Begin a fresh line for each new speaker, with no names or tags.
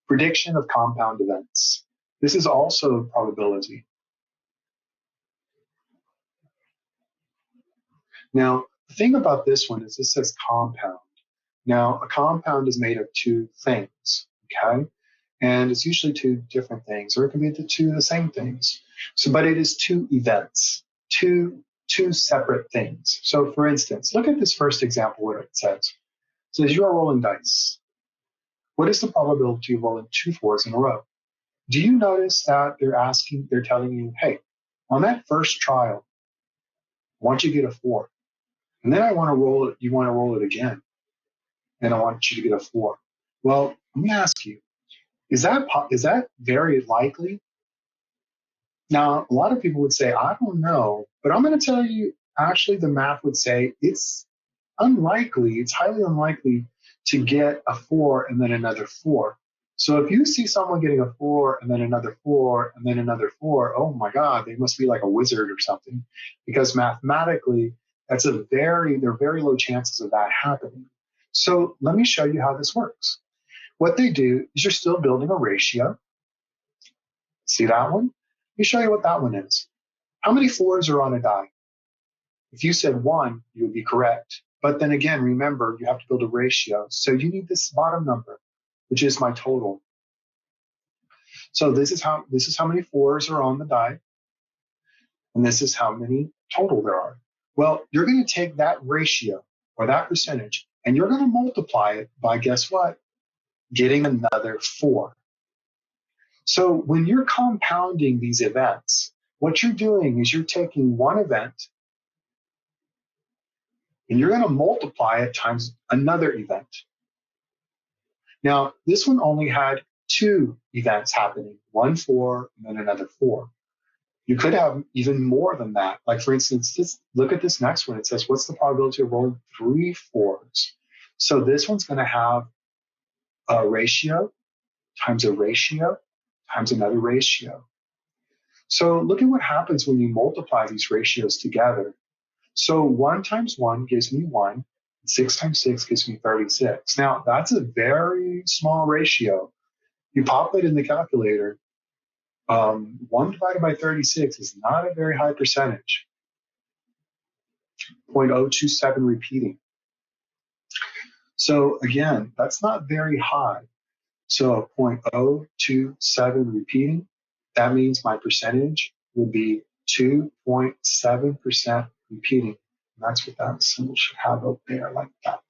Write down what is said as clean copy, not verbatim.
Prediction of compound events. This is also probability. Now, the thing about this one is this says compound. Now, a compound is made of two things, okay? And it's usually two different things, or it can be the two of the same things. So, but it is two events, two separate things. So, for instance, look at this first example where it says you are rolling dice. What is the probability of rolling 2 4s in a row? Do you notice that they're telling you, hey, on that first trial, I want you to get a 4. And then you want to roll it again. And I want you to get a 4. Well, let me ask you, is that very likely? Now, a lot of people would say, I don't know, but I'm going to tell you, actually, the math would say it's unlikely, it's highly unlikely to get a 4 and then another 4. So if you see someone getting a 4 and then another 4 and then another 4, oh my God, they must be like a wizard or something, because mathematically, there are very low chances of that happening. So let me show you how this works. What they do is you're still building a ratio. See that one? Let me show you what that one is. How many 4s are on a die? If you said 1, you would be correct. But then again, remember, you have to build a ratio. So you need this bottom number, which is my total. So this is how many 4s are on the die. And this is how many total there are. Well, you're going to take that ratio or that percentage, and you're going to multiply it by, guess what? Getting another 4. So when you're compounding these events, what you're doing is you're taking one event and you're going to multiply it times another event. Now, this one only had 2 events happening, 1 4 and then another 4. You could have even more than that. Like, for instance, look at this next one. It says, what's the probability of rolling 3 4s? So this one's going to have a ratio times another ratio. So look at what happens when you multiply these ratios together. So 1 times 1 gives me 1. 6 times 6 gives me 36. Now, that's a very small ratio. You pop it in the calculator. 1 divided by 36 is not a very high percentage. 0.027 repeating. So again, that's not very high. So 0.027 repeating, that means my percentage will be 2.7% repeating. And that's what that symbol should have up there like that.